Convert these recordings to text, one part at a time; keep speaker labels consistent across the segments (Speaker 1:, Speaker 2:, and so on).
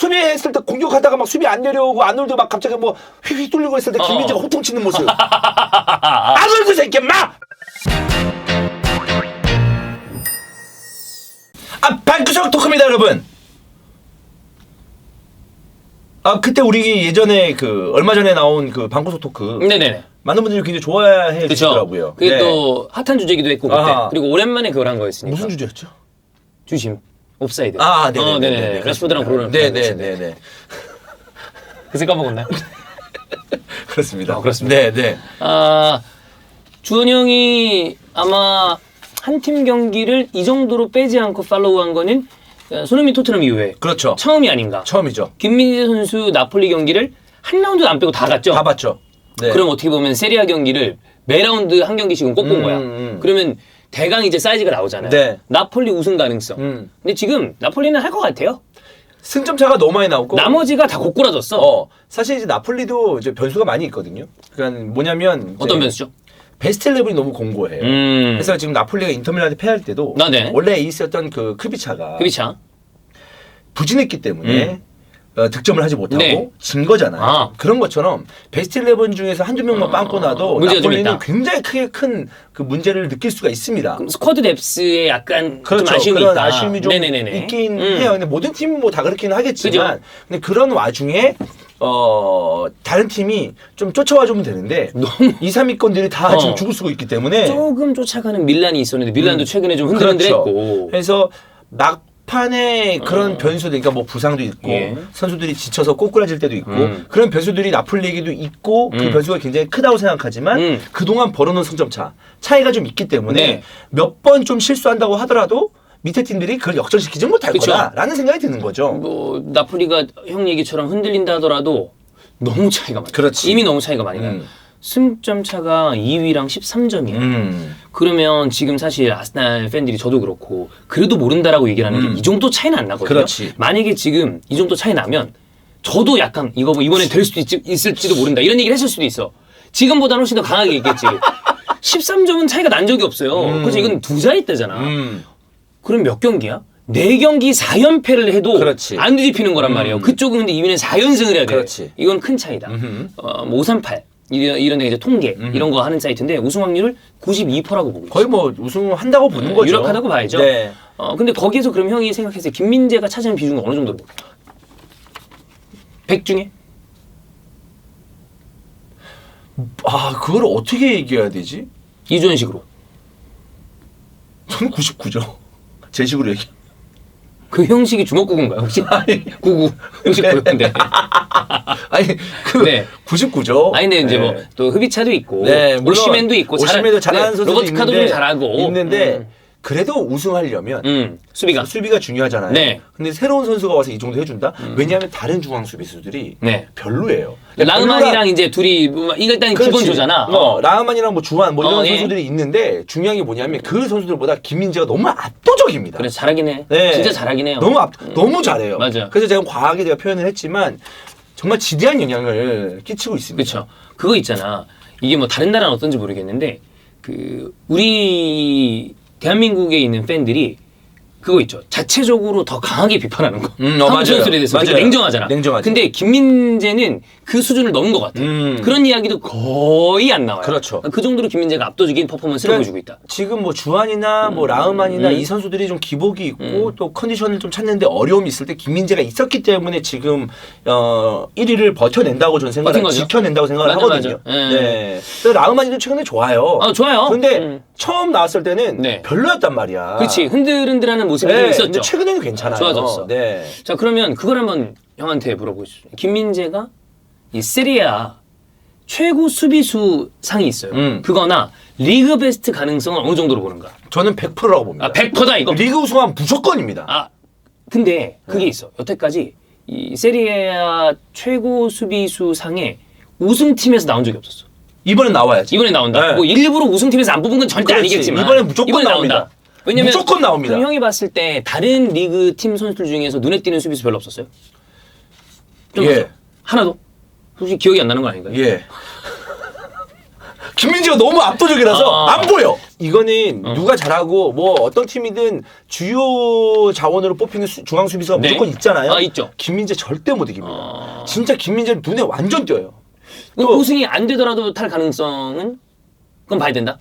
Speaker 1: 수비했을 때 공격하다가 막 수비 안 내려오고 아놀드 막 갑자기 뭐 휘휘 뚫리고 있을 때 김민재가 호통치는 모습. 아놀드 새끼 막! 방구석 토크입니다, 여러분. 그때 우리 예전에 얼마 전에 나온 방구석 토크.
Speaker 2: 네네네.
Speaker 1: 많은 분들이 굉장히 좋아해 주시더라고요.
Speaker 2: 그게 또 핫한 주제기도 했고 그때.
Speaker 1: 아하.
Speaker 2: 그리고 오랜만에 그걸 한 거였으니까.
Speaker 1: 무슨 주제였죠?
Speaker 2: 주심. 옵사이드.
Speaker 1: 네네.
Speaker 2: 레시포드랑 브루노.
Speaker 1: 네네네.
Speaker 2: 그새 까먹었나요?
Speaker 1: 그렇습니다.
Speaker 2: 그렇습니다.
Speaker 1: 네네.
Speaker 2: 주원 형이 아마 한 팀 경기를 이 정도로 빼지 않고 팔로우한 거는 손흥민 토트넘 이후에
Speaker 1: 그렇죠.
Speaker 2: 처음이 아닌가.
Speaker 1: 처음이죠.
Speaker 2: 김민재 선수 나폴리 경기를 한 라운드도 안 빼고 다 갔죠.
Speaker 1: 다 봤죠. 네.
Speaker 2: 그럼 어떻게 보면 세리아 경기를 매 라운드 한 경기씩은 꼭 본 거야. 그러면 대강 이제 사이즈가 나오잖아요.
Speaker 1: 네.
Speaker 2: 나폴리 우승 가능성. 근데 지금 나폴리는 할 것 같아요.
Speaker 1: 승점 차가 너무 많이 나오고
Speaker 2: 나머지가 다 고꾸라졌어.
Speaker 1: 사실 이제 나폴리도 이제 변수가 많이 있거든요. 그러니까 뭐냐면
Speaker 2: 어떤 변수죠?
Speaker 1: 베스트 11이 너무 공고해요. 그래서 지금 나폴리가 인터밀란한테 패할 때도
Speaker 2: 네.
Speaker 1: 원래 에이스였던 크비차가 부진했기 때문에 득점을 하지 못하고
Speaker 2: 네.
Speaker 1: 진 거잖아요. 그런 것처럼 베스트 11 중에서 한두 명만 빵꾸 나도 나폴리는 굉장히 크게 큰 문제를 느낄 수가 있습니다.
Speaker 2: 그럼 스쿼드 뎁스에 약간
Speaker 1: 그렇죠.
Speaker 2: 좀 아쉬움이
Speaker 1: 그런
Speaker 2: 있다.
Speaker 1: 아쉬움이 좀
Speaker 2: 네네네네.
Speaker 1: 있긴 해요. 근데 모든 팀은 뭐 다 그렇긴 하겠지만
Speaker 2: 그죠?
Speaker 1: 근데 그런 와중에 다른 팀이 좀 쫓아와 주면 되는데
Speaker 2: 너무
Speaker 1: 2, 3위권들이 다 지금 죽을 쓰고 있기 때문에
Speaker 2: 조금 쫓아가는 밀란이 있었는데 밀란도 최근에 좀 흔들흔들했고.
Speaker 1: 그렇죠. 그래서 막판에 그런 변수들, 그러니까 뭐 부상도 있고
Speaker 2: 예.
Speaker 1: 선수들이 지쳐서 꼬꾸라질 때도 있고 그런 변수들이 나폴리에게도 있고 그 변수가 굉장히 크다고 생각하지만 그동안 벌어놓은 승점 차이가 좀 있기 때문에
Speaker 2: 네.
Speaker 1: 몇 번 좀 실수한다고 하더라도 밑에 팀들이 그걸 역전시키지 못할
Speaker 2: 그쵸.
Speaker 1: 거다라는 생각이 드는 거죠.
Speaker 2: 뭐 나폴리가 형 얘기처럼 흔들린다 하더라도 너무 차이가 많아.
Speaker 1: 그렇지.
Speaker 2: 이미 너무 차이가 많이 나요. 승점 차가 2위랑 13점이에요. 그러면 지금 사실 아스날 팬들이 저도 그렇고 그래도 모른다라고 얘기를 하는 게 이 정도 차이는 안 나거든요.
Speaker 1: 그렇지.
Speaker 2: 만약에 지금 이 정도 차이 나면 저도 약간 이거 뭐 이번에 될 수도 있을지도 모른다 이런 얘기를 했을 수도 있어. 지금보다는 훨씬 더 강하게 얘기했지. 13점은 차이가 난 적이 없어요. 그래서 이건 두 자릿대잖아. 그럼 몇 경기야? 4경기 4연패를 해도
Speaker 1: 그렇지.
Speaker 2: 안 뒤집히는 거란 말이에요. 그쪽은 근데 2위는 4연승을 해야 돼.
Speaker 1: 그렇지.
Speaker 2: 이건 큰 차이다. 뭐 538 이런 데 이제 통계 이런 거 하는 사이트인데 우승 확률을 92%라고 보고 있어요.
Speaker 1: 거의 뭐 우승한다고 보는 거죠.
Speaker 2: 유력하다고 봐야죠.
Speaker 1: 네.
Speaker 2: 근데 거기에서 그럼 형이 생각했을 때 김민재가 차지하는 비중은 어느 정도로 볼까요? 100 중에?
Speaker 1: 그걸 어떻게 얘기해야 되지?
Speaker 2: 이주연식으로.
Speaker 1: 저는 99죠. 제 식으로 얘기.
Speaker 2: 그 형식이 주먹구구인가요 혹시? 99. 형식 구구인데.
Speaker 1: 아니
Speaker 2: 네.
Speaker 1: 99죠.
Speaker 2: 아니 근데 이제
Speaker 1: 네.
Speaker 2: 뭐 또 흡이차도 있고,
Speaker 1: 네, 물론
Speaker 2: 오시맨도 있고,
Speaker 1: 오시맨도 잘하는 선수도
Speaker 2: 로버트 카도 좀 잘하고
Speaker 1: 있는데 그래도 우승하려면
Speaker 2: 수비가
Speaker 1: 중요하잖아요.
Speaker 2: 네.
Speaker 1: 근데 새로운 선수가 와서 이 정도 해준다? 왜냐하면 다른 중앙 수비수들이
Speaker 2: 네.
Speaker 1: 별로예요.
Speaker 2: 라흐만이랑 이제 둘이 이거 일단 기본조잖아.
Speaker 1: 라흐만이랑 뭐 주한 뭐 이런
Speaker 2: 예.
Speaker 1: 선수들이 있는데 중요한 게 뭐냐면 그 선수들보다 김민재가 너무 압도적입니다.
Speaker 2: 그래서 잘하긴 해.
Speaker 1: 네.
Speaker 2: 진짜 잘하긴 해요.
Speaker 1: 너무 잘해요.
Speaker 2: 맞아.
Speaker 1: 그래서 제가 과하게 제가 표현을 했지만 정말 지대한 영향을 끼치고 있습니다.
Speaker 2: 그렇죠. 그거 있잖아. 이게 뭐 다른 나라는 어떤지 모르겠는데 우리 대한민국에 있는 팬들이 그거 있죠. 자체적으로 더 강하게 비판하는 거. 한국 선수들에 대해서 되게 냉정하잖아.
Speaker 1: 냉정하죠.
Speaker 2: 근데 김민재는 그 수준을 넘은 것 같아. 그런 이야기도 거의 안 나와요.
Speaker 1: 그렇죠.
Speaker 2: 그 정도로 김민재가 압도적인 퍼포먼스를 보여주고 있다.
Speaker 1: 지금 뭐 주한이나 뭐 라흐만이나 이 선수들이 좀 기복이 있고 또 컨디션을 좀 찾는데 어려움이 있을 때 김민재가 있었기 때문에 지금 1위를 버텨낸다고 저는 생각을 지켜낸다고 생각을 하거든요. 네. 그래서 라흐만이도 최근에 좋아요.
Speaker 2: 좋아요.
Speaker 1: 그런데 처음 나왔을 때는
Speaker 2: 네.
Speaker 1: 별로였단 말이야.
Speaker 2: 그렇지. 흔들흔들하는 모습이 좀 있었죠.
Speaker 1: 근데 최근에는 괜찮아요.
Speaker 2: 좋아졌어.
Speaker 1: 네.
Speaker 2: 자, 그러면 그걸 한번 형한테 물어보시죠. 김민재가 이 세리아 최고 수비수 상이 있어요. 그거나 리그 베스트 가능성은 어느 정도로 보는가?
Speaker 1: 저는 100%라고 봅니다.
Speaker 2: 100%다 이거.
Speaker 1: 리그 우승하면 무조건입니다.
Speaker 2: 근데 그게 있어. 여태까지 이 세리아 최고 수비수 상에 우승팀에서 나온 적이 없었어.
Speaker 1: 이번엔 나와야지.
Speaker 2: 이번에 나온다.
Speaker 1: 네.
Speaker 2: 뭐 일부러 우승팀에서 안 뽑은 건 절대 아니겠지만
Speaker 1: 이번엔 무조건 나옵니다.
Speaker 2: 왜냐면
Speaker 1: 무조건 나옵니다.
Speaker 2: 그럼 형이 봤을 때 다른 리그 팀 선수들 중에서 눈에 띄는 수비수 별로 없었어요? 좀
Speaker 1: 예.
Speaker 2: 없어? 하나도? 솔직히 기억이 안 나는 거 아닌가요?
Speaker 1: 예. 김민재가 너무 압도적이라서 안 보여. 이거는
Speaker 2: 어.
Speaker 1: 누가 잘하고 뭐 어떤 팀이든 주요 자원으로 뽑히는 중앙 수비수가
Speaker 2: 네.
Speaker 1: 무조건 있잖아요.
Speaker 2: 아, 있죠.
Speaker 1: 김민재 절대 못 이깁니다. 진짜 김민재는 눈에 완전 띄어요.
Speaker 2: 그럼 우승이 안 되더라도 탈 가능성은 그건 봐야 된다.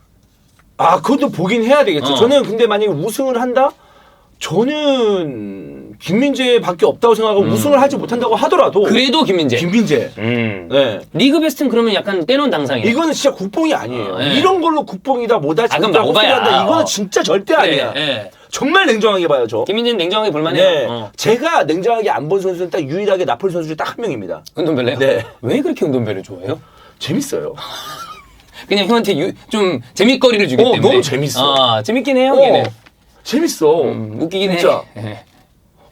Speaker 1: 아, 그것도 보긴 해야 되겠죠.
Speaker 2: 어.
Speaker 1: 저는 근데 만약에 우승을 한다? 저는 김민재밖에 없다고 생각하고 우승을 하지 못한다고 하더라도
Speaker 2: 그래도 김민재.
Speaker 1: 김민재. 네.
Speaker 2: 리그 베스트는 그러면 약간 떼놓은 당상이에요.
Speaker 1: 이거는 진짜 국뽕이 아니에요.
Speaker 2: 네.
Speaker 1: 이런 걸로 국뽕이다 뭐다
Speaker 2: 아, 그럼
Speaker 1: 진짜
Speaker 2: 오바야.
Speaker 1: 호소리한다. 이거는
Speaker 2: 어.
Speaker 1: 진짜 절대 아니야.
Speaker 2: 네.
Speaker 1: 정말 냉정하게 봐요, 저.
Speaker 2: 김민재는 냉정하게 볼만해요.
Speaker 1: 네. 제가 냉정하게 안 본 선수는 딱 유일하게 나폴리 선수 중에 딱 한 명입니다.
Speaker 2: 은돈벨레요?
Speaker 1: 네.
Speaker 2: 왜 그렇게 은돈벨레를 좋아해요?
Speaker 1: 재밌어요.
Speaker 2: 그냥 형한테 좀 재밌거리를 주기 때문에.
Speaker 1: 너무 재밌어.
Speaker 2: 아, 재밌긴 해요, 걔는.
Speaker 1: 재밌어.
Speaker 2: 웃기긴
Speaker 1: 진짜.
Speaker 2: 해. 네.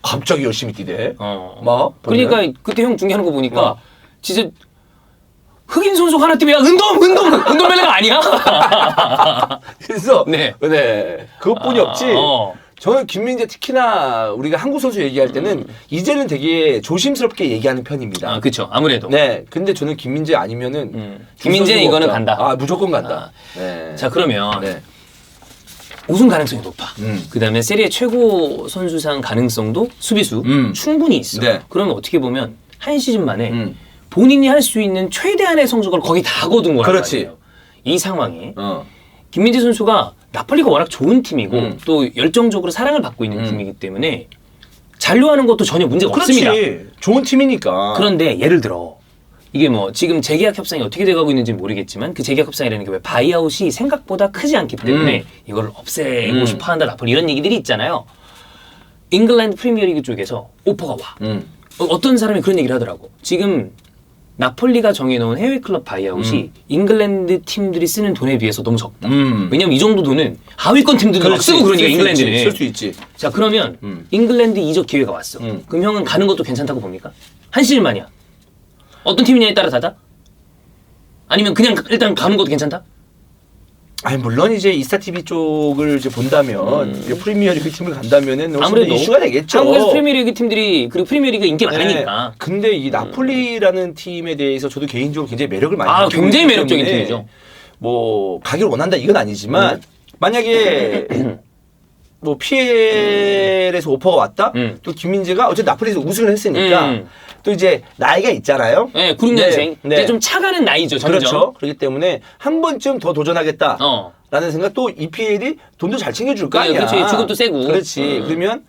Speaker 1: 갑자기 열심히 뛰대.
Speaker 2: 어.
Speaker 1: 막.
Speaker 2: 그러니까 그때 형 중계하는 거 보니까
Speaker 1: 어.
Speaker 2: 진짜 흑인 선수가 하나 뛰면 야, 은돈벨레가 아니야?
Speaker 1: 그래서
Speaker 2: 네.
Speaker 1: 그것뿐이 없지.
Speaker 2: 어.
Speaker 1: 저는 김민재 특히나 우리가 한국 선수 얘기할 때는 이제는 되게 조심스럽게 얘기하는 편입니다.
Speaker 2: 아, 그쵸. 아무래도.
Speaker 1: 네, 근데 저는 김민재 아니면은
Speaker 2: 김민재
Speaker 1: 선수가
Speaker 2: 이거는
Speaker 1: 없다.
Speaker 2: 간다.
Speaker 1: 아, 무조건 간다.
Speaker 2: 아.
Speaker 1: 네.
Speaker 2: 자, 그러면
Speaker 1: 네.
Speaker 2: 우승 가능성이 높아.
Speaker 1: 음.
Speaker 2: 그다음에 세리에 최고 선수상 가능성도 수비수 충분히 있어.
Speaker 1: 네.
Speaker 2: 그러면 어떻게 보면 한 시즌 만에
Speaker 1: 음.
Speaker 2: 본인이 할 수 있는 최대한의 성적을 거의 다 거둔 거란
Speaker 1: 그렇지.
Speaker 2: 말이에요. 이 상황에
Speaker 1: 어.
Speaker 2: 김민재 선수가 나폴리가 워낙 좋은 팀이고 또 열정적으로 사랑을 받고 있는
Speaker 1: 음.
Speaker 2: 팀이기 때문에 잔류하는 것도 전혀 문제가
Speaker 1: 그렇지.
Speaker 2: 없습니다.
Speaker 1: 좋은 팀이니까.
Speaker 2: 그런데 예를 들어 이게 뭐 지금 재계약 협상이 어떻게 돼가고 있는지 모르겠지만 그 재계약 협상이라는 게 왜 바이아웃이 생각보다 크지 않기 때문에 이걸 없애고 싶어한다 나폴리 이런 얘기들이 있잖아요. 잉글랜드 프리미어리그 쪽에서 오퍼가 와. 어떤 사람이 그런 얘기를 하더라고. 지금 나폴리가 정해놓은 해외 클럽 바이아웃이 잉글랜드 팀들이 쓰는 돈에 비해서 너무 적다. 왜냐면 이 정도 돈은 하위권 팀들도 막 쓰고 그러니까 잉글랜드는.
Speaker 1: 쓸 수 있지.
Speaker 2: 자 그러면 잉글랜드 이적 기회가 왔어. 그럼 형은 가는 것도 괜찮다고 봅니까? 한 시즌 만이야. 어떤 팀이냐에 따라 다다? 아니면 그냥 일단 가는 것도 괜찮다?
Speaker 1: 아니 물론 이제 이스타TV 쪽을 이제 본다면 이제 프리미어리그 팀을 간다면은
Speaker 2: 아무래도
Speaker 1: 이슈가 되겠죠.
Speaker 2: 한국에서 프리미어리그 팀들이 그리고 프리미어리그 인기 많으니까.
Speaker 1: 근데 이 나폴리라는 팀에 대해서 저도 개인적으로 굉장히 매력을 많이
Speaker 2: 아
Speaker 1: 느끼고
Speaker 2: 굉장히
Speaker 1: 있기
Speaker 2: 매력적인
Speaker 1: 때문에
Speaker 2: 팀이죠.
Speaker 1: 뭐 가기를 원한다 이건 아니지만 만약에 뭐 PL에서 오퍼가 왔다. 또 김민재가 어쨌든 나폴리에서 우승을 했으니까 또 이제 나이가 있잖아요.
Speaker 2: 네, 96년생.
Speaker 1: 네.
Speaker 2: 이제 좀 차가는 나이죠, 점점.
Speaker 1: 그렇죠. 그렇기 때문에 한 번쯤 더 도전하겠다.
Speaker 2: 어.
Speaker 1: 라는 생각 또 EPL이 돈도 잘 챙겨줄 거
Speaker 2: 그래,
Speaker 1: 아니야.
Speaker 2: 그렇지. 주급도 세고.
Speaker 1: 그렇지. 그러면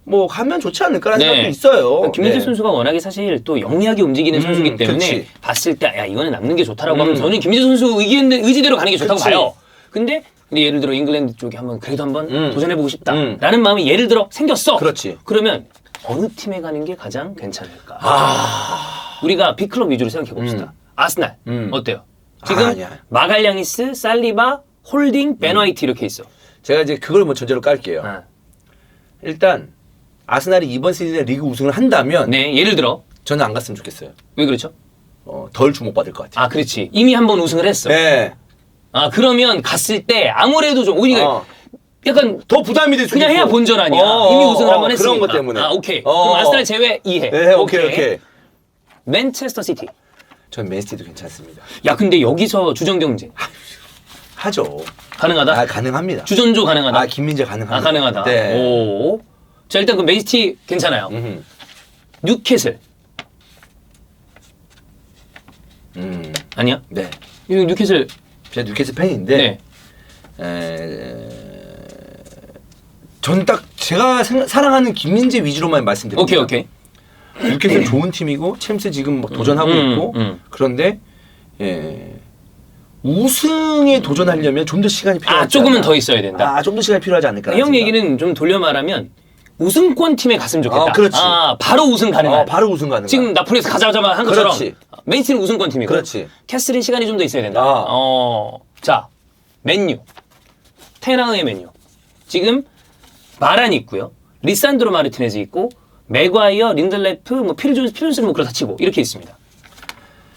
Speaker 1: 뭐 가면 좋지 않을까라는
Speaker 2: 네.
Speaker 1: 생각도 있어요.
Speaker 2: 김민재
Speaker 1: 네.
Speaker 2: 선수가 워낙에 사실 또 영리하게 움직이는 선수이기 때문에
Speaker 1: 그렇지.
Speaker 2: 봤을 때 야 이거는 남는 게 좋다라고 하면 저는 김민재 선수 의지대로 가는 게 좋다고
Speaker 1: 그렇지.
Speaker 2: 봐요. 근데 예를 들어 잉글랜드 쪽에 한번 그래도 한번 도전해보고 싶다라는
Speaker 1: 음.
Speaker 2: 마음이 예를 들어 생겼어.
Speaker 1: 그렇지.
Speaker 2: 그러면 어느 팀에 가는 게 가장 괜찮을까? 우리가 빅클럽 위주로 생각해 봅시다. 아스날 어때요? 지금
Speaker 1: 아니야.
Speaker 2: 마갈량이스, 살리바, 홀딩, 벤 화이트 이렇게 있어.
Speaker 1: 제가 이제 그걸 뭐 전제로 깔게요.
Speaker 2: 아.
Speaker 1: 일단 아스날이 이번 시즌에 리그 우승을 한다면
Speaker 2: 네, 예를 들어
Speaker 1: 저는 안 갔으면 좋겠어요.
Speaker 2: 왜 그렇죠?
Speaker 1: 덜 주목받을 것 같아요.
Speaker 2: 아, 그렇지. 이미 한 번 우승을 했어.
Speaker 1: 네.
Speaker 2: 아, 그러면 갔을 때 아무래도 좀 우리가 약간
Speaker 1: 더 부담이 될 수
Speaker 2: 그냥
Speaker 1: 있고.
Speaker 2: 해야 본전 아니야. 이미 우승을 한 번 했으니까.
Speaker 1: 그런 것 때문에.
Speaker 2: 아, 오케이. 그럼 아스날 제외 이해.
Speaker 1: 네, 오케이.
Speaker 2: 맨체스터 시티.
Speaker 1: 전 맨시티도 괜찮습니다.
Speaker 2: 야, 근데 여기서 주전 경쟁
Speaker 1: 하죠.
Speaker 2: 가능하다?
Speaker 1: 아, 가능합니다.
Speaker 2: 주전조 가능하다?
Speaker 1: 아, 김민재 가능합니다.
Speaker 2: 아, 가능하다.
Speaker 1: 네.
Speaker 2: 오. 자, 일단 그 맨시티 괜찮아요. 뉴캐슬. 아니야?
Speaker 1: 네.
Speaker 2: 이거 뉴캐슬.
Speaker 1: 제가 뉴캐슬 팬인데
Speaker 2: 네.
Speaker 1: 전 딱 제가 사랑하는 김민재 위주로만 말씀드립니다.
Speaker 2: 오케이.
Speaker 1: 뉴캐슬 좋은 팀이고 챔스 지금 막 도전하고 있고 그런데 우승에 도전하려면 좀 더 시간이 필요하지
Speaker 2: 아, 조금은
Speaker 1: 않나.
Speaker 2: 더 있어야 된다.
Speaker 1: 좀 더 시간이 필요하지 않을까.
Speaker 2: 형 얘기는 좀 돌려 말하면 우승권 팀에 갔으면 좋겠다.
Speaker 1: 그렇지.
Speaker 2: 바로 우승 가능한.
Speaker 1: 바로 우승 가능한.
Speaker 2: 지금 나폴리에서 가자마자 한 것처럼.
Speaker 1: 그렇지.
Speaker 2: 맨시티는 우승권 팀이고.
Speaker 1: 그렇지.
Speaker 2: 캐슬은 시간이 좀 더 있어야 된다. 자, 맨유. 테나우의 맨유. 지금 바란이 있고요. 리산드로 마르티네즈 있고 맥과이어, 린들레프, 뭐 필존스는 뭐 그렇다 치고 이렇게 있습니다.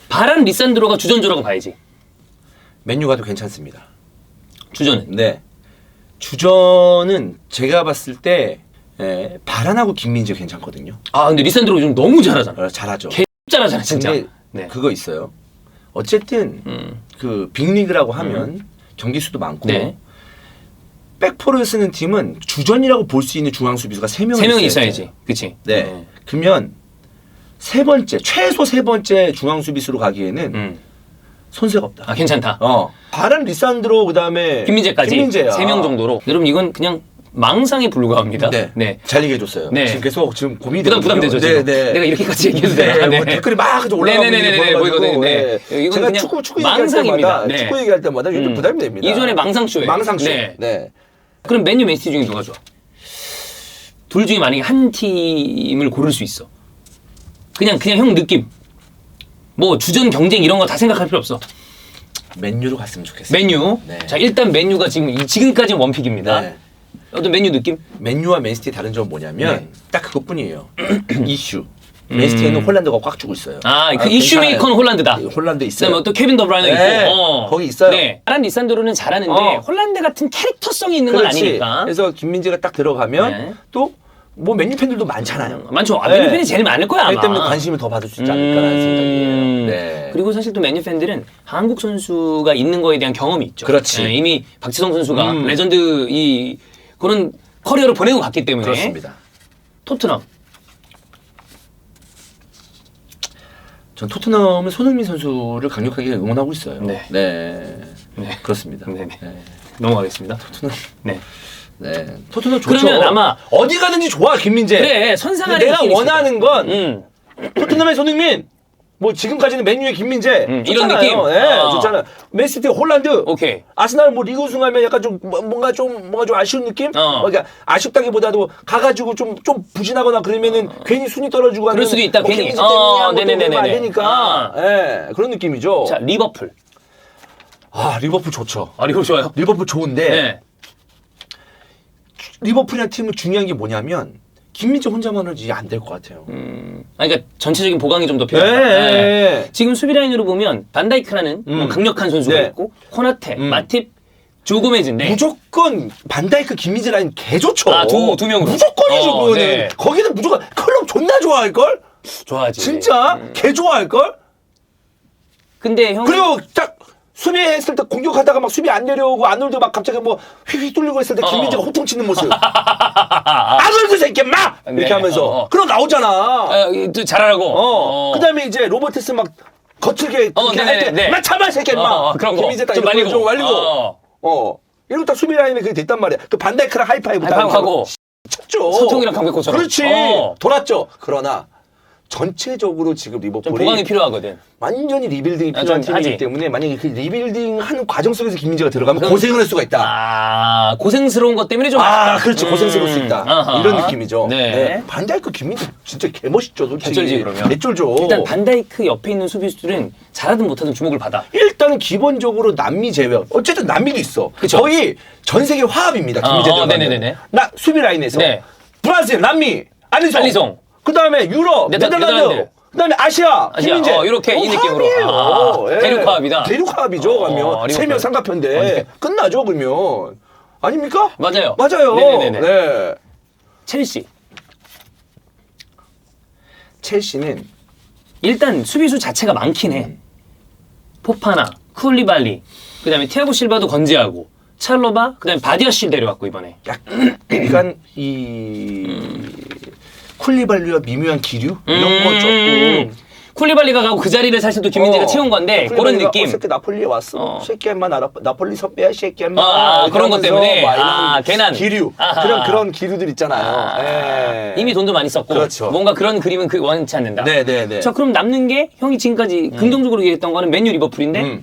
Speaker 2: 바란, 리산드로가 주전조라고 봐야지.
Speaker 1: 맨유 가도 괜찮습니다.
Speaker 2: 주전은.
Speaker 1: 네. 주전은 제가 봤을 때 바란하고 김민재 괜찮거든요.
Speaker 2: 아, 근데 리산드로 요즘 너무 잘하잖아.
Speaker 1: 잘하죠.
Speaker 2: 개 잘하잖아, 진짜.
Speaker 1: 근데
Speaker 2: 네.
Speaker 1: 그거 있어요. 어쨌든 그 빅리그라고 하면 경기 수도 많고
Speaker 2: 네.
Speaker 1: 백포를 쓰는 팀은 주전이라고 볼 수 있는 중앙 수비수가 3명이
Speaker 2: 세 명이 있어야지. 그치?
Speaker 1: 네. 그러면 세 번째 최소 세 번째 중앙 수비수로 가기에는 손색 없다.
Speaker 2: 아, 괜찮다.
Speaker 1: 바람 리산드로 그다음에
Speaker 2: 김민재까지
Speaker 1: 김민재야.
Speaker 2: 3명 정도로. 여러분 이건 그냥 망상에 불과합니다.
Speaker 1: 네. 잘 얘기해줬어요.
Speaker 2: 네.
Speaker 1: 지금 계속 지금 고민이 되거든요.
Speaker 2: 부담되죠 지금.
Speaker 1: 네.
Speaker 2: 내가 이렇게까지 얘기해도
Speaker 1: 네.
Speaker 2: 되나?
Speaker 1: 뭐 댓글이 막 올라가고
Speaker 2: 네네네네 보이거든요. 네. 이건
Speaker 1: 제가
Speaker 2: 그냥
Speaker 1: 축구
Speaker 2: 망상입니다.
Speaker 1: 얘기할 때마다
Speaker 2: 네.
Speaker 1: 축구 얘기할 때마다 요즘 부담이 됩니다.
Speaker 2: 이전에 망상쇼예요.
Speaker 1: 망상쇼.
Speaker 2: 네.
Speaker 1: 네.
Speaker 2: 그럼 맨유 맨시티 중에 누가 좋아? 둘 중에 만약에 한 팀을 고를 수 있어. 그냥 형 느낌. 뭐 주전 경쟁 이런 거 다 생각할 필요 없어.
Speaker 1: 맨유로 갔으면 좋겠어요.
Speaker 2: 맨유.
Speaker 1: 네.
Speaker 2: 자 일단 맨유가 지금까지는 원픽입니다.
Speaker 1: 네.
Speaker 2: 어떤 맨유 느낌?
Speaker 1: 맨유와 맨시티의 다른 점은 뭐냐면
Speaker 2: 네.
Speaker 1: 딱 그것뿐이에요. 이슈. 맨시티에는 홀란드가 꽉 주고 있어요.
Speaker 2: 그 이슈 메이커는 홀란드다.
Speaker 1: 홀란드 있어요.
Speaker 2: 그다음에 또 케빈 더브라이너
Speaker 1: 네.
Speaker 2: 있고.
Speaker 1: 거기 있어요.
Speaker 2: 네. 아란 리산드로는 잘하는데 홀란드 같은 캐릭터성이 있는 건
Speaker 1: 그렇지.
Speaker 2: 아니니까.
Speaker 1: 그래서 김민재가 딱 들어가면
Speaker 2: 네.
Speaker 1: 또 뭐 맨유 팬들도 많잖아요.
Speaker 2: 많죠.
Speaker 1: 네.
Speaker 2: 맨유 팬이 제일 많을 거야 아마.
Speaker 1: 그렇기 때문에 관심을 더 받을 수 있지 않을까라는 생각이에요. 네.
Speaker 2: 그리고 사실 또 맨유 팬들은 한국 선수가 있는 거에 대한 경험이 있죠.
Speaker 1: 그렇지.
Speaker 2: 네, 이미 박지성 선수가 레전드 그런 커리어를 보내고 갔기 때문에.
Speaker 1: 그렇습니다.
Speaker 2: 토트넘.
Speaker 1: 전 토트넘은 손흥민 선수를 강력하게 응원하고 있어요.
Speaker 2: 네.
Speaker 1: 네.
Speaker 2: 네.
Speaker 1: 그렇습니다.
Speaker 2: 네네.
Speaker 1: 네.
Speaker 2: 넘어가겠습니다.
Speaker 1: 토트넘.
Speaker 2: 네.
Speaker 1: 네. 토트넘 좋죠.
Speaker 2: 그러면 아마
Speaker 1: 어디 가든지 좋아 김민재.
Speaker 2: 그래 선상안에
Speaker 1: 내가 원하는 건
Speaker 2: 있을
Speaker 1: 토트넘의 손흥민. 뭐 지금까지는 맨유의 김민재
Speaker 2: 이런
Speaker 1: 좋잖아요.
Speaker 2: 느낌?
Speaker 1: 네, 좋잖아요. 맨시티 홀란드.
Speaker 2: 오케이.
Speaker 1: 아스날 뭐 리그 우승하면 약간 좀 뭔가 좀 아쉬운 느낌? 그러니까 아쉽다기보다도 가가지고 좀 부진하거나 그러면은 괜히 순위 떨어지고
Speaker 2: 그럴 수도 있다,
Speaker 1: 뭐
Speaker 2: 괜히.
Speaker 1: 김민재 때문이야, 뭐
Speaker 2: 네네네네.
Speaker 1: 안 되니까. 예, 그런 느낌이죠.
Speaker 2: 자 리버풀.
Speaker 1: 아 리버풀 좋죠.
Speaker 2: 아 리버풀 좋아요.
Speaker 1: 리버풀 좋은데
Speaker 2: 네.
Speaker 1: 리버풀이라는 팀은 중요한 게 뭐냐면 김민재 혼자만은 이제 안 될 것 같아요.
Speaker 2: 그러니까 전체적인 보강이 좀 더 필요하다.
Speaker 1: 네.
Speaker 2: 네. 지금 수비 라인으로 보면 반다이크라는 뭐 강력한 선수가
Speaker 1: 네.
Speaker 2: 있고 코나테, 마팁, 조고메즈인데
Speaker 1: 무조건 반다이크 김민재 라인 개 좋죠.
Speaker 2: 두 명으로.
Speaker 1: 무조건이죠. 그거는.
Speaker 2: 네.
Speaker 1: 거기는 무조건 클럽 존나 좋아할 걸.
Speaker 2: 좋아하지.
Speaker 1: 진짜 개 좋아할 걸.
Speaker 2: 근데 형
Speaker 1: 그리고 딱 수비했을 때 공격하다가 막 수비 안 내려오고 아놀드 막 갑자기 뭐 휘휘 뚫리고 했을 때 김민재가 호통치는 모습. 아놀드 새끼 막 이렇게
Speaker 2: 네.
Speaker 1: 하면서 그럼 나오잖아.
Speaker 2: 또 잘하라고.
Speaker 1: 그다음에 이제 로버트스 막 거칠게 그렇게 할 때
Speaker 2: 네.
Speaker 1: 막 참아 새끼 막
Speaker 2: 그런 거.
Speaker 1: 김민재 딱
Speaker 2: 좀
Speaker 1: 이런 거
Speaker 2: 말리고.
Speaker 1: 좀 말리고. 이러고 딱 수비 라인에 그게 됐단 말이야. 그 반다이크랑 하이파이브
Speaker 2: 하고
Speaker 1: 쳤죠.
Speaker 2: 소통이랑 강백호처럼.
Speaker 1: 그렇지. 돌았죠. 그러나 전체적으로 지금
Speaker 2: 좀
Speaker 1: 리버풀이
Speaker 2: 보강이 필요하거든.
Speaker 1: 완전히 리빌딩이
Speaker 2: 좀
Speaker 1: 필요한 팀이기
Speaker 2: 하지.
Speaker 1: 때문에 만약에 그 리빌딩 하는 과정 속에서 김민재가 들어가면 고생을 할 수가 있다.
Speaker 2: 고생스러운 것 때문에 좀 아쉽다.
Speaker 1: 그렇지. 고생스러울 수 있다.
Speaker 2: 아하.
Speaker 1: 이런 느낌이죠.
Speaker 2: 네.
Speaker 1: 반다이크 김민재 진짜 개멋있죠. 솔직히.
Speaker 2: 개쩔지, 그러면.
Speaker 1: 개쩔죠.
Speaker 2: 일단 반다이크 옆에 있는 수비수들은 잘하든 못하든 주목을 받아.
Speaker 1: 일단은 기본적으로 남미 제외. 어쨌든 남미도 있어.
Speaker 2: 그쵸.
Speaker 1: 거의 전 세계 화합입니다. 김민재 들어가면.
Speaker 2: 네네네네.
Speaker 1: 나 수비 라인에서
Speaker 2: 네.
Speaker 1: 브라질, 남미, 알리송. 그다음에 유럽,
Speaker 2: 네덜란드.
Speaker 1: 네덜란드. 그다음에 아시아, 김민재.
Speaker 2: 이렇게 이 느낌으로.
Speaker 1: 화합이에요.
Speaker 2: 대륙 화합이다.
Speaker 1: 대륙 화합이죠. 가면
Speaker 2: 리버풀.
Speaker 1: 3명 삼각편대 끝나죠. 그러면 아닙니까?
Speaker 2: 맞아요.
Speaker 1: 맞아요.
Speaker 2: 네네네네.
Speaker 1: 네. 첼시는
Speaker 2: 일단 수비수 자체가 많긴 해. 포파나, 쿨리발리, 그다음에 티아고 실바도 건재하고, 찰로바, 그다음에 바디아실 데려왔고 이번에.
Speaker 1: 약간 이 쿨리발리와 미묘한 기류 이런 거 조금
Speaker 2: 쿨리발리가 가고 그 자리를 사실 또 김민재가 채운 건데 그런 느낌.
Speaker 1: 새끼 나폴리에 왔어. 새끼만 나폴리 섭배야 새끼만.
Speaker 2: 그런 것 때문에. 괜한.
Speaker 1: 기류. 그런 기류들 있잖아요.
Speaker 2: 이미 돈도 많이 썼고.
Speaker 1: 그렇죠.
Speaker 2: 뭔가 그런 그림은 원치 않는다.
Speaker 1: 네네네.
Speaker 2: 자, 그럼 남는 게 형이 지금까지 긍정적으로 얘기했던 거는 맨유 리버풀인데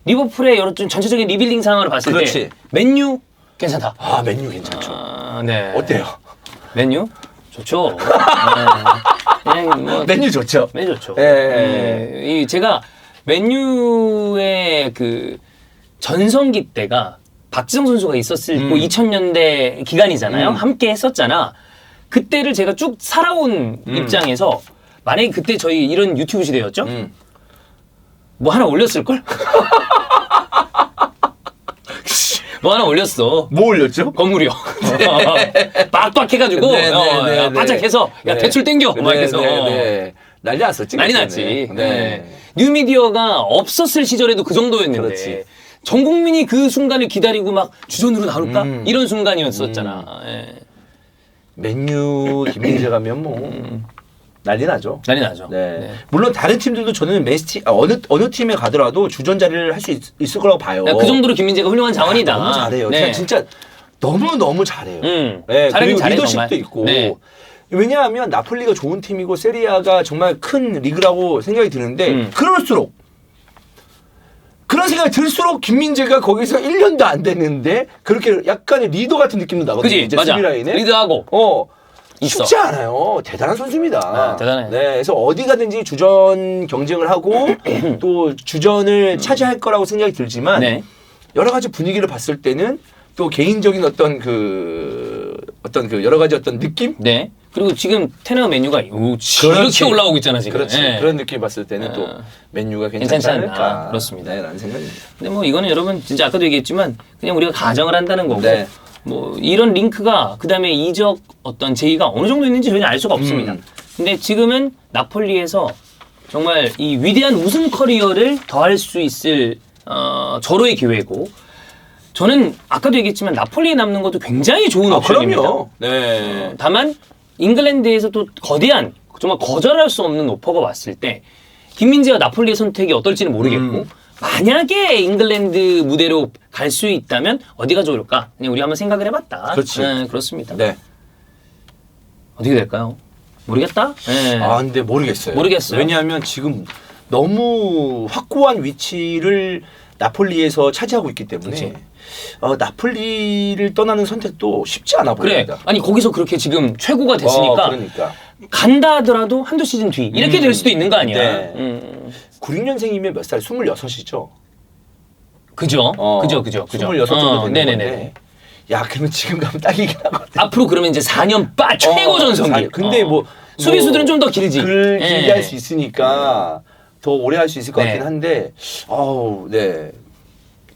Speaker 2: 리버풀의 여러 좀 전체적인 리빌딩 상황을 봤을
Speaker 1: 그렇지.
Speaker 2: 때 맨유 괜찮다.
Speaker 1: 맨유 괜찮죠.
Speaker 2: 네.
Speaker 1: 어때요?
Speaker 2: 맨유 좋죠. 그냥 뭐
Speaker 1: 맨유 좋죠.
Speaker 2: 맨유 좋죠.
Speaker 1: 예.
Speaker 2: 제가 맨유의 그 전성기 때가 박지성 선수가 있었을 2000년대 기간이잖아요. 함께 했었잖아. 그때를 제가 쭉 살아온 입장에서 만약에 그때 저희 이런 유튜브 시대였죠? 뭐 하나 올렸을걸? 뭐 하나 올렸어.
Speaker 1: 뭐 올렸죠?
Speaker 2: 건물이요. 빡빡 해가지고, 바짝 해서, 야, 대출 땡겨! 막 해서.
Speaker 1: 난리 났었지.
Speaker 2: 난리
Speaker 1: 그때는.
Speaker 2: 났지.
Speaker 1: 네.
Speaker 2: 뉴미디어가 없었을 시절에도 그 정도였는데
Speaker 1: 그렇지.
Speaker 2: 전 국민이 그 순간을 기다리고 막 주전으로 나올까? 이런 순간이었었잖아. 예.
Speaker 1: 맨유 김민재 가면 뭐 난리 나죠.
Speaker 2: 난리 나죠.
Speaker 1: 네.
Speaker 2: 네.
Speaker 1: 물론 다른 팀들도 저는 어느 팀에 가더라도 주전 자리를 할 수 있을 거라고 봐요.
Speaker 2: 그 정도로 김민재가 훌륭한 자원이다.
Speaker 1: 너무 잘해요.
Speaker 2: 네.
Speaker 1: 진짜 너무 잘해요.
Speaker 2: 잘하긴
Speaker 1: 네, 그리고
Speaker 2: 잘해,
Speaker 1: 리더십도
Speaker 2: 정말.
Speaker 1: 있고.
Speaker 2: 네.
Speaker 1: 왜냐하면 나폴리가 좋은 팀이고 세리아가 정말 큰 리그라고 생각이 드는데 그럴수록 그런 생각이 들수록 김민재가 거기서 1년도 안 됐는데 그렇게 약간의 리더 같은 느낌도 나거든요.
Speaker 2: 그지?
Speaker 1: 이제
Speaker 2: 맞아.
Speaker 1: 수비라인에.
Speaker 2: 리드하고. 있어.
Speaker 1: 쉽지 않아요. 대단한 선수입니다.
Speaker 2: 아, 대단해.
Speaker 1: 네, 그래서 어디 가든지 주전 경쟁을 하고 또 주전을 차지할 거라고 생각이 들지만
Speaker 2: 네.
Speaker 1: 여러 가지 분위기를 봤을 때는 또 개인적인 어떤 여러 가지 어떤 느낌?
Speaker 2: 네. 그리고 지금 테너 메뉴가 이렇게
Speaker 1: 그렇지.
Speaker 2: 올라오고 있잖아 지금.
Speaker 1: 그렇지.
Speaker 2: 예.
Speaker 1: 그런 느낌 봤을 때는 또 맨유가 괜찮지
Speaker 2: 괜찮지 않나.
Speaker 1: 않을까.
Speaker 2: 그렇습니다.
Speaker 1: 네, 라는 생각입니다.
Speaker 2: 근데 뭐 이거는 여러분 진짜 아까도 얘기했지만 그냥 우리가 가정을 한다는 거고
Speaker 1: 네.
Speaker 2: 뭐 이런 링크가 그다음에 이적 어떤 제의가 어느 정도 있는지 저희는 알 수가 없습니다. 근데 지금은 나폴리에서 정말 이 위대한 우승 커리어를 더할 수 있을 절호의 기회고 저는 아까도 얘기했지만 나폴리에 남는 것도 굉장히 좋은 옵션입니다.
Speaker 1: 그럼요. 네.
Speaker 2: 다만 잉글랜드에서 또 거대한 정말 거절할 수 없는 오퍼가 왔을 때 김민재와 나폴리의 선택이 어떨지는 모르겠고 만약에 잉글랜드 무대로 갈 수 있다면 어디가 좋을까? 그냥 우리 한번 생각을 해봤다.
Speaker 1: 그렇지.
Speaker 2: 네, 그렇습니다.
Speaker 1: 네.
Speaker 2: 어떻게 될까요? 모르겠다. 네.
Speaker 1: 근데 모르겠어요.
Speaker 2: 모르겠어요.
Speaker 1: 왜냐하면 지금 너무 확고한 위치를 나폴리에서 차지하고 있기 때문에
Speaker 2: 그치.
Speaker 1: 나폴리를 떠나는 선택도 쉽지 않아
Speaker 2: 그래.
Speaker 1: 보입니다.
Speaker 2: 아니 거기서 그렇게 지금 최고가 됐으니까
Speaker 1: 그러니까.
Speaker 2: 간다 하더라도 한두 시즌 뒤 이렇게 될 수도 있는 거 아니야.
Speaker 1: 네. 96년생이면 몇 살? 26이죠.
Speaker 2: 그죠? 그죠.
Speaker 1: 26 정도 되는
Speaker 2: 네네네.
Speaker 1: 건데. 야, 그러면 지금 가면 딱이긴 하거든.
Speaker 2: 앞으로 그러면 이제 4년 빠 최고 전성기.
Speaker 1: 근데
Speaker 2: 수비수들은 좀 더 길지.
Speaker 1: 길게 할 수 있으니까 더 오래 할 수 있을 것
Speaker 2: 네.
Speaker 1: 같긴 한데, 네.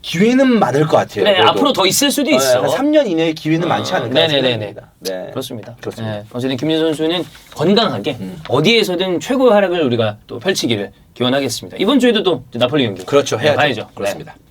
Speaker 1: 기회는 많을 것 같아요.
Speaker 2: 그래,
Speaker 1: 그래도.
Speaker 2: 앞으로 더 있을 수도 있어.
Speaker 1: 한 3년 이내에 기회는 많지 않을까
Speaker 2: 네네네네.
Speaker 1: 생각합니다. 네.
Speaker 2: 그렇습니다.
Speaker 1: 그렇습니다.
Speaker 2: 네. 어쨌든 김민재 선수는 건강하게 어디에서든 최고의 활약을 우리가 또 펼치기를 기원하겠습니다. 이번 주에도 또 나폴리 경기.
Speaker 1: 그렇죠. 해야죠.
Speaker 2: 봐야죠.
Speaker 1: 그렇습니다.
Speaker 2: 네.